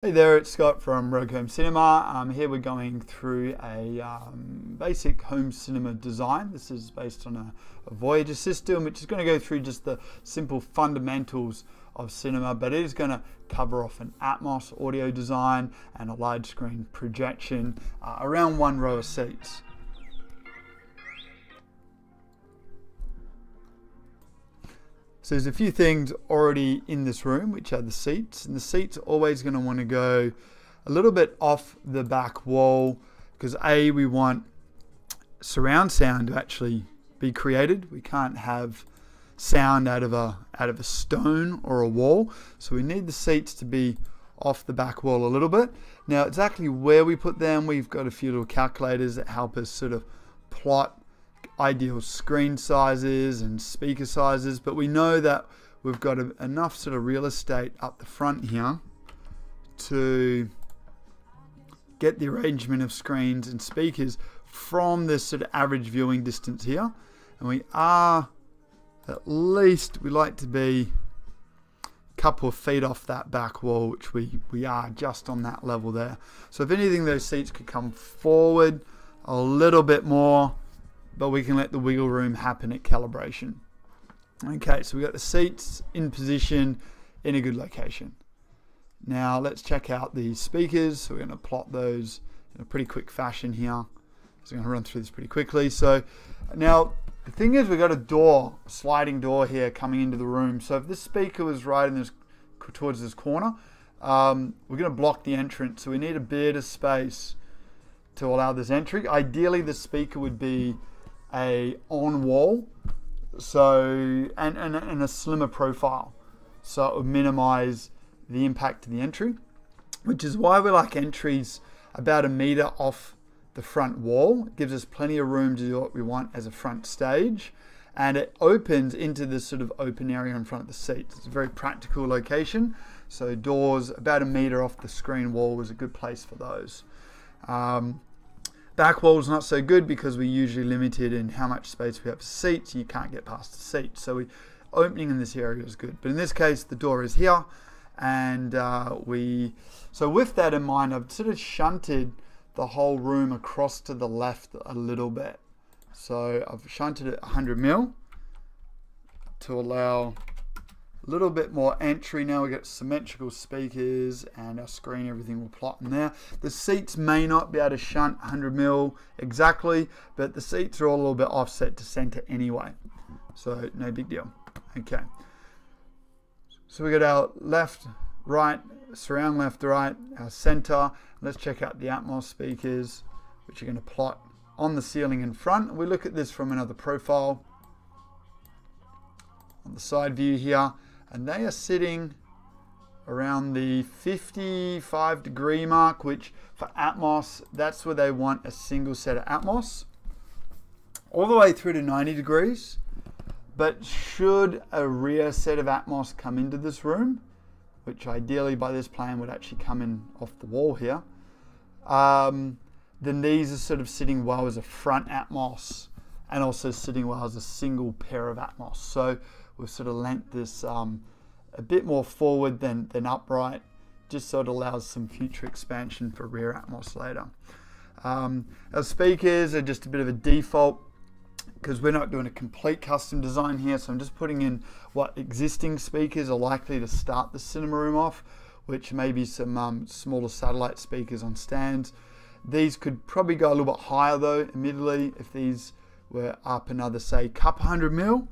Hey there, it's Scott from Rogue Home Cinema. Here we're going through a basic home cinema design. This is based on a Voyager system, which is going to go through just the simple fundamentals of cinema, but it is going to cover off an Atmos audio design and a large screen projection around one row of seats. So there's a few things already in this room, which are the seats. And the seats are always going to want to go a little bit off the back wall because we want surround sound to actually be created. We can't have sound out of a stone or a wall. So we need the seats to be off the back wall a little bit. Now exactly where we put them, we've got a few little calculators that help us sort of plot ideal screen sizes and speaker sizes, but we know that we've got enough sort of real estate up the front here to get the arrangement of screens and speakers from this sort of average viewing distance here. And we are at least, we like to be a couple of feet off that back wall, which we are just on that level there. So if anything, those seats could come forward a little bit more, but we can let the wiggle room happen at calibration. Okay, so we got the seats in position in a good location. Now let's check out the speakers. So we're going to plot those in a pretty quick fashion here. So I'm going to run through this pretty quickly. So now the thing is, we've got a sliding door here coming into the room. So if this speaker was right in this towards this corner, we're going to block the entrance. So we need a bit of space to allow this entry. Ideally, the speaker would be on wall, so and a slimmer profile, so it would minimize the impact to the entry, which is why we like entries about 1 meter off the front wall. It gives us plenty of room to do what we want as a front stage, and it opens into this sort of open area in front of the seats. It's a very practical location, so doors about 1 meter off the screen wall is a good place for those. Back wall is not so good because we're usually limited in how much space we have for seats. You can't get past the seats, so opening in this area is good. But in this case, the door is here, and so with that in mind, I've sort of shunted the whole room across to the left a little bit. So I've shunted it 100 mil to allow a little bit more entry. Now we get symmetrical speakers and our screen, everything will plot in there. The seats may not be able to shunt 100 mil exactly, but the seats are all a little bit offset to center anyway, so no big deal. Okay, so we got our left, right, surround left, right, our center. Let's check out the Atmos speakers, which are going to plot on the ceiling in front. We look at this from another profile on the side view here, and they are sitting around the 55-degree mark, which for Atmos, that's where they want a single set of Atmos, all the way through to 90 degrees. But should a rear set of Atmos come into this room, which ideally by this plan would actually come in off the wall here, then these are sort of sitting well as a front Atmos and also sitting well as a single pair of Atmos. So we've sort of lent this a bit more forward than upright, just so it allows some future expansion for rear Atmos later. Our speakers are just a bit of a default because we're not doing a complete custom design here, so I'm just putting in what existing speakers are likely to start the cinema room off, which may be some smaller satellite speakers on stands. These could probably go a little bit higher though, admittedly. If these were up another, say, couple 100 mil,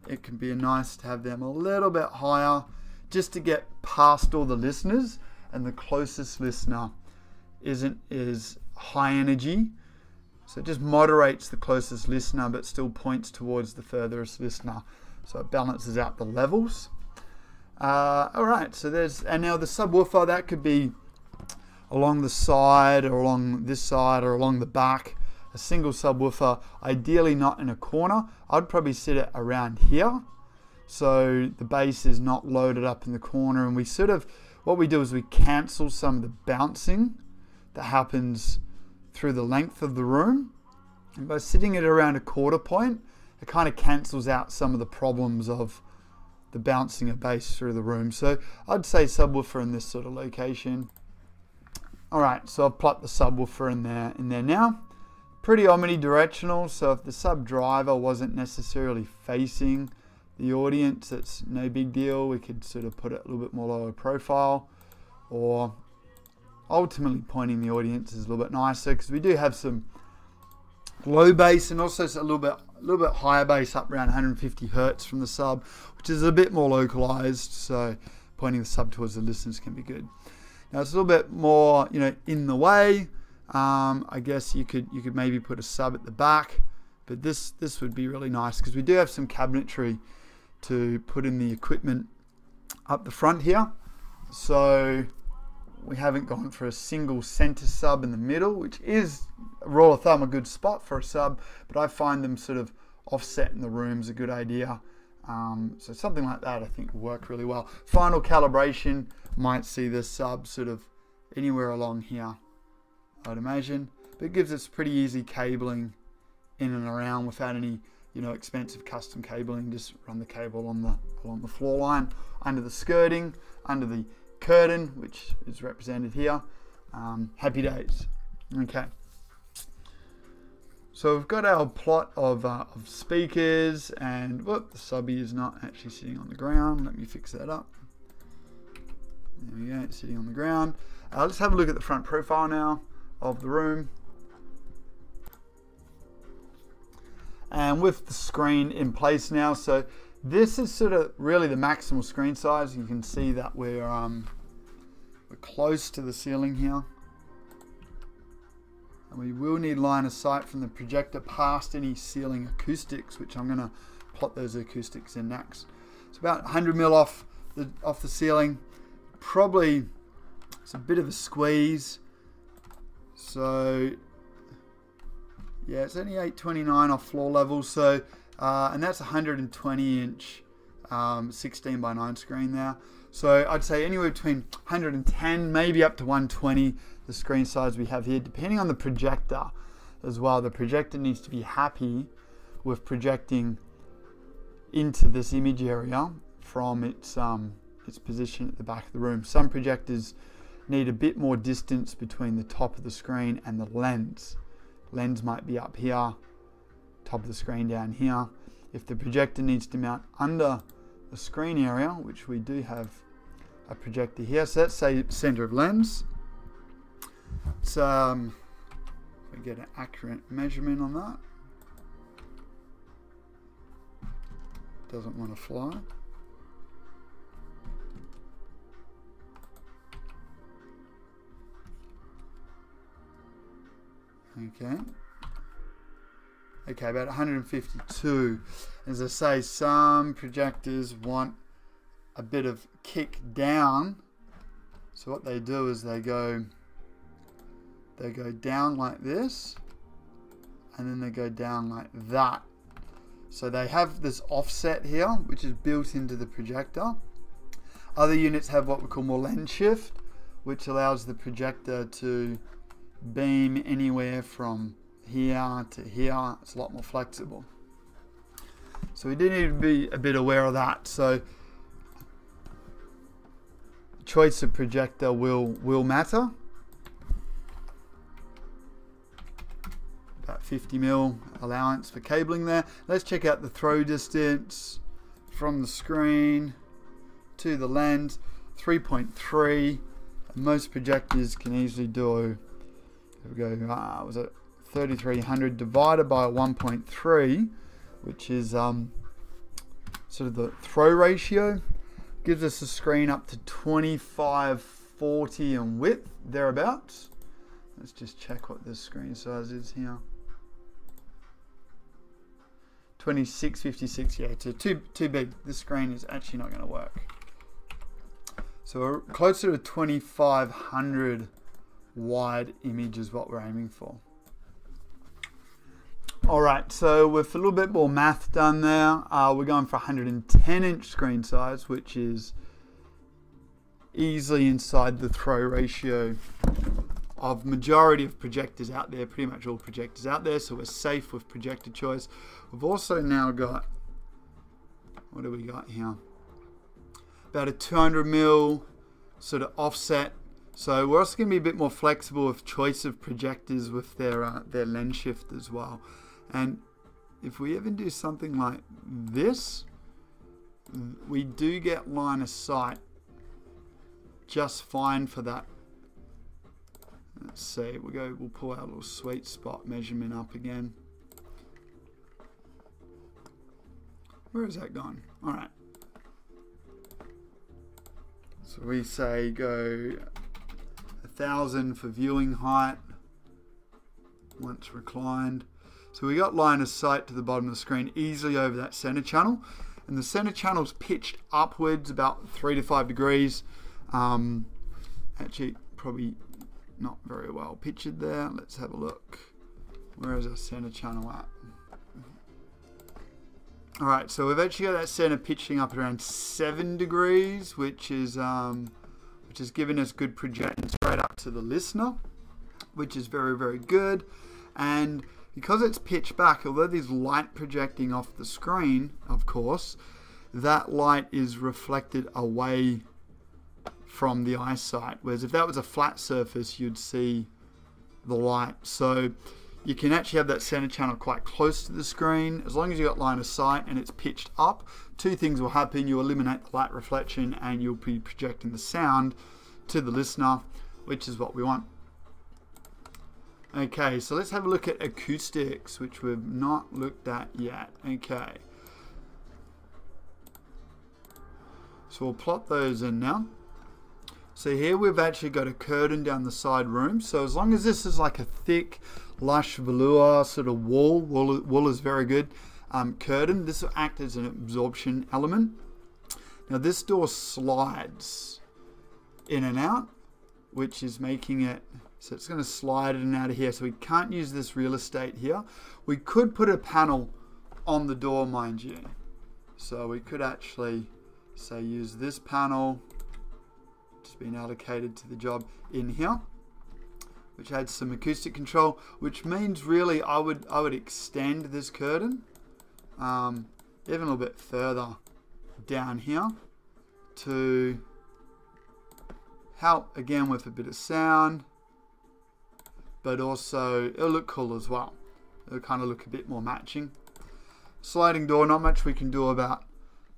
it can be nice to have them a little bit higher just to get past all the listeners, and the closest listener isn't as high energy, so it just moderates the closest listener but still points towards the furthest listener, so it balances out the levels. Alright, so and now the subwoofer, that could be along the side or along this side or along the back. A single subwoofer, ideally not in a corner. I'd probably sit it around here, so the bass is not loaded up in the corner, and we sort of, what we do is we cancel some of the bouncing that happens through the length of the room, and by sitting it around a quarter point, it kind of cancels out some of the problems of the bouncing of bass through the room. So I'd say subwoofer in this sort of location. Alright, so I've plopped the subwoofer in there now. Pretty omnidirectional, so if the sub driver wasn't necessarily facing the audience, it's no big deal. We could sort of put it a little bit more lower profile, or ultimately pointing the audience is a little bit nicer, because we do have some low bass and also a little bit higher bass up around 150 hertz from the sub, which is a bit more localized, so pointing the sub towards the listeners can be good. Now it's a little bit more, you know, in the way. I guess you could maybe put a sub at the back, but this would be really nice because we do have some cabinetry to put in the equipment up the front here. So we haven't gone for a single center sub in the middle, which is, a rule of thumb, a good spot for a sub, but I find them sort of offset in the room's a good idea. So something like that I think will work really well. Final calibration might see this sub sort of anywhere along here, I'd imagine, but it gives us pretty easy cabling in and around without any, you know, expensive custom cabling. Just run the cable along the floor line, under the skirting, under the curtain, which is represented here. Happy days. Okay. So we've got our plot of speakers, and whoop, the subby is not actually sitting on the ground. Let me fix that up. There we go, it's sitting on the ground. Let's have a look at the front profile now of the room. And with the screen in place now, so this is sort of really the maximal screen size. You can see that we're close to the ceiling here. And we will need line of sight from the projector past any ceiling acoustics, which I'm going to plot those acoustics in next. It's about 100 mil off the ceiling. Probably it's a bit of a squeeze. So yeah, it's only 829 off floor level. So and that's 120 inch 16 by 9 screen there. So I'd say anywhere between 110, maybe up to 120, the screen size we have here, depending on the projector as well. The projector needs to be happy with projecting into this image area from its position at the back of the room. Some projectors need a bit more distance between the top of the screen and the lens. Lens might be up here, top of the screen down here. If the projector needs to mount under the screen area, which we do have a projector here, so let's say center of lens. So we get an accurate measurement on that. Doesn't want to fly. Okay, about 152. As I say, some projectors want a bit of kick down. So what they do is they go down like this, and then they go down like that. So they have this offset here, which is built into the projector. Other units have what we call more lens shift, which allows the projector to beam anywhere from here to here. It's a lot more flexible. So we do need to be a bit aware of that. So choice of projector will matter. About 50 mil allowance for cabling there. Let's check out the throw distance from the screen to the lens, 3.3. Most projectors can easily do, here we go, was it 3300 divided by 1.3, which is sort of the throw ratio. Gives us a screen up to 2540 in width, thereabouts. Let's just check what this screen size is here. 2656, yeah, it's too big. This screen is actually not going to work. So we're closer to 2500 wide image is what we're aiming for. Alright, so with a little bit more math done there, we're going for 110 inch screen size, which is easily inside the throw ratio of majority of projectors out there, pretty much all projectors out there, so we're safe with projector choice. We've also now got, what do we got here? about a 200 mil sort of offset. So we're also going to be a bit more flexible with choice of projectors with their lens shift as well. And if we even do something like this, we do get line of sight just fine for that. Let's see, we'll pull our little sweet spot measurement up again. Where is that gone? All right. So we say go 1,000 for viewing height once reclined. So we got line of sight to the bottom of the screen easily over that center channel, and the center channel is pitched upwards about 3 to 5 degrees. Actually, probably not very well pictured there. Let's have a look. Where is our center channel at? All right, so we've actually got that center pitching up at around 7 degrees, which is giving us good projection straight up to the listener, which is very, very good. And because it's pitched back, although there's light projecting off the screen, of course, that light is reflected away from the eyesight. Whereas if that was a flat surface, you'd see the light. So you can actually have that center channel quite close to the screen. As long as you've got line of sight and it's pitched up, two things will happen. You eliminate the light reflection and you'll be projecting the sound to the listener, which is what we want. Okay, so let's have a look at acoustics, which we've not looked at yet. Okay. So we'll plot those in now. So here we've actually got a curtain down the side room. So as long as this is like a thick, lush velour sort of wool is very good, curtain, this will act as an absorption element. Now this door slides in and out, which is making it, so it's going to slide in and out of here. So we can't use this real estate here. We could put a panel on the door, mind you. So we could actually, say, use this panel, just being allocated to the job in here, which adds some acoustic control, which means really I would extend this curtain even a little bit further down here to help again with a bit of sound, but also it'll look cool as well. It'll kind of look a bit more matching. Sliding door, not much we can do about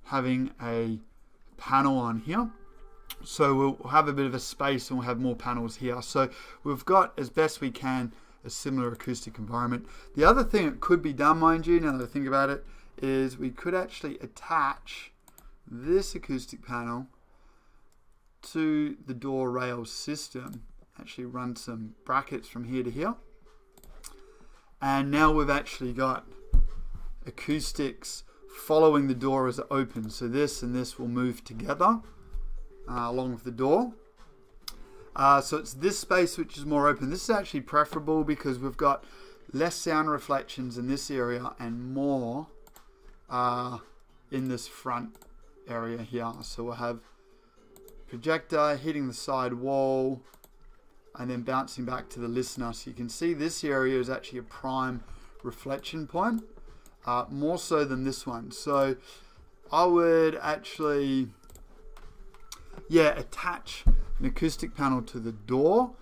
having a panel on here. So we'll have a bit of a space and we'll have more panels here. So we've got, as best we can, a similar acoustic environment. The other thing that could be done, mind you, now that I think about it, is we could actually attach this acoustic panel to the door rail system. Actually run some brackets from here to here. And now we've actually got acoustics following the door as it opens. So this and this will move together along with the door. So it's this space which is more open. This is actually preferable because we've got less sound reflections in this area and more in this front area here. So we'll have projector hitting the side wall and then bouncing back to the listener. So you can see this area is actually a prime reflection point, more so than this one. So I would actually, attach an acoustic panel to the door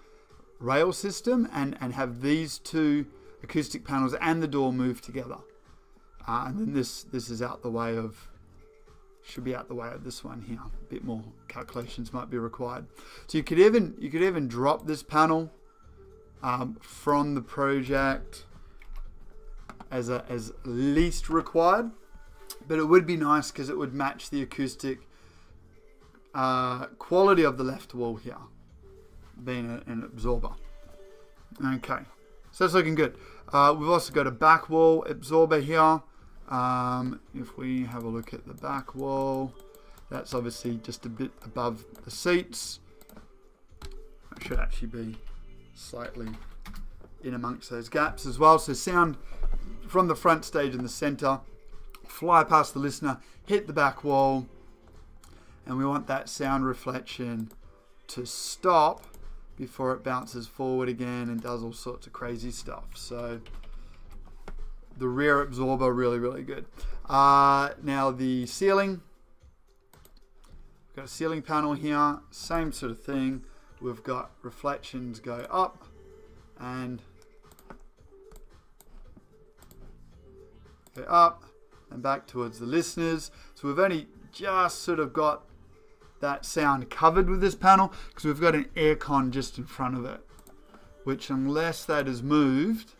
rail system and have these two acoustic panels and the door move together. And then this is out the way of, should be out the way of this one here. A bit more calculations might be required. So you could even drop this panel from the project as least required, but it would be nice because it would match the acoustic quality of the left wall here, being an absorber. Okay, so that's looking good. We've also got a back wall absorber here. If we have a look at the back wall, that's obviously just a bit above the seats. It should actually be slightly in amongst those gaps as well. So sound from the front stage in the center, fly past the listener, hit the back wall, and we want that sound reflection to stop before it bounces forward again and does all sorts of crazy stuff. So the rear absorber, really, really good. Now the ceiling, got a ceiling panel here, same sort of thing. We've got reflections go up and go up and back towards the listeners. So we've only just sort of got that sound covered with this panel because we've got an aircon just in front of it, which unless that is moved,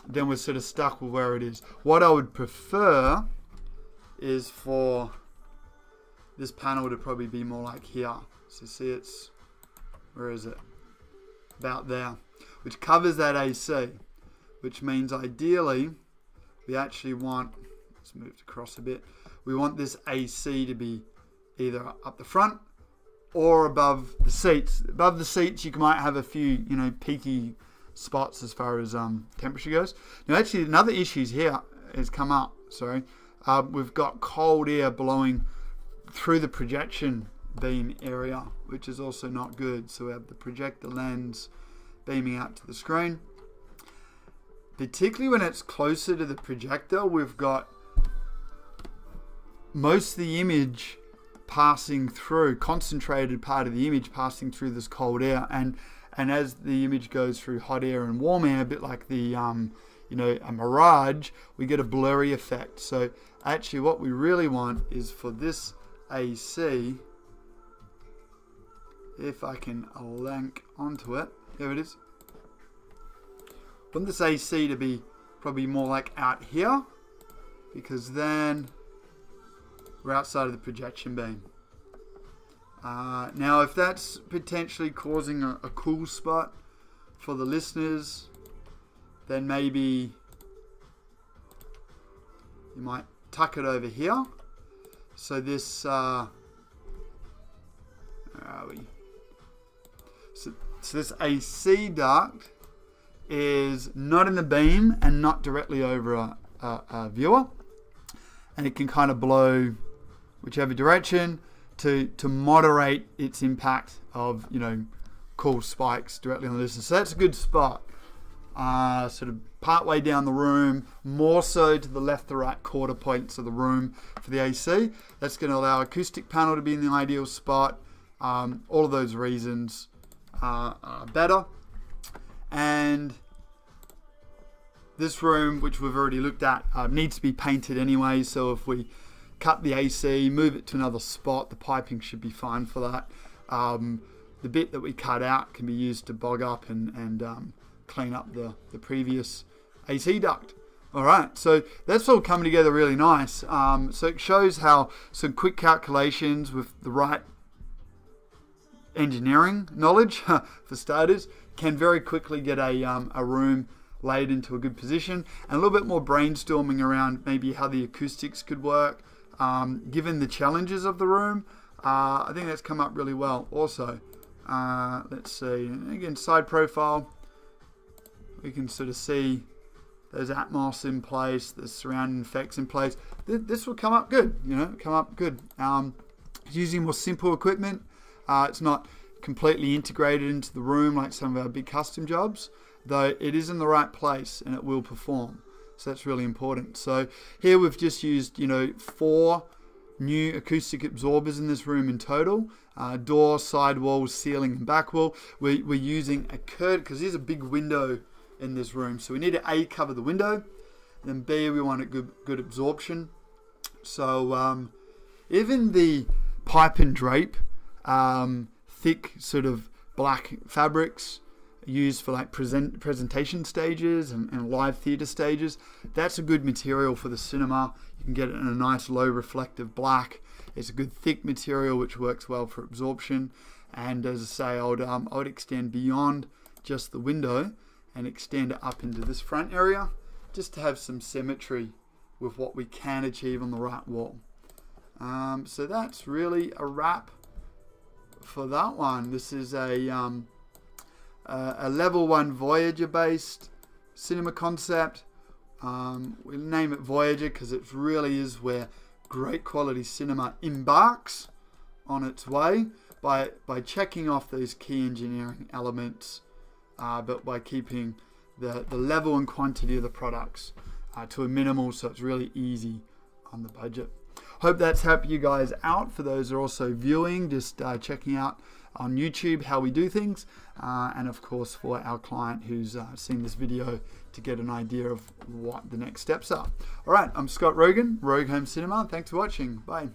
then we're sort of stuck with where it is. What I would prefer is for this panel to probably be more like here. So see, it's, where is it? About there, which covers that AC, which means ideally we actually want, let's move it across a bit, we want this AC to be either up the front or above the seats. Above the seats you might have a few, you know, peaky spots as far as temperature goes. Now actually another issue here has come up, sorry. We've got cold air blowing through the projection beam area, which is also not good. So we have the projector lens beaming out to the screen. Particularly when it's closer to the projector, we've got most of the image passing through, concentrated part of the image passing through this cold air, and as the image goes through hot air and warm air, a bit like the you know, a mirage, we get a blurry effect. So actually what we really want is for this AC, if I can link onto it, there it is. I want this AC to be probably more like out here, because then we're outside of the projection beam. Now if that's potentially causing a cool spot for the listeners, then maybe you might tuck it over here. So this, where are we? So this AC duct is not in the beam and not directly over a viewer, and it can kind of blow whichever direction to moderate its impact of, you know, cool spikes directly on the listener. So that's a good spot. Sort of part way down the room, more so to the left to right quarter points of the room for the AC. That's going to allow acoustic panel to be in the ideal spot. All of those reasons are better. And this room, which we've already looked at, needs to be painted anyway. So if we cut the AC, move it to another spot, the piping should be fine for that. The bit that we cut out can be used to bog up and clean up the previous AC duct. Alright, so that's all coming together really nice. So it shows how some quick calculations with the right engineering knowledge, for starters, can very quickly get a room laid into a good position, and a little bit more brainstorming around maybe how the acoustics could work, given the challenges of the room. I think that's come up really well also. Let's see, again, side profile, we can sort of see those Atmos in place, the surrounding effects in place. This will come up good, you know, come up good. Using more simple equipment, it's not completely integrated into the room like some of our big custom jobs, though it is in the right place and it will perform. So that's really important. So here we've just used, you know, 4 new acoustic absorbers in this room in total. Door, side wall, ceiling and back wall. We're using a curtain because there's a big window in this room. So we need to A, cover the window, and then B, we want a good absorption. So even the pipe and drape, thick sort of black fabrics used for like presentation stages and live theatre stages, that's a good material for the cinema. You can get it in a nice low reflective black. It's a good thick material which works well for absorption. And as I say, I would extend beyond just the window and extend it up into this front area just to have some symmetry with what we can achieve on the right wall. So that's really a wrap for that one. This is a level 1 Voyager based cinema concept. We'll name it Voyager because it really is where great quality cinema embarks on its way by checking off those key engineering elements, but by keeping the level and quantity of the products to a minimal, so it's really easy on the budget. Hope that's helped you guys out. For those who are also viewing, just checking out on YouTube how we do things, and of course for our client who's seen this video to get an idea of what the next steps are. All right, I'm Scott Rogan, Rogue Home Cinema. Thanks for watching. Bye.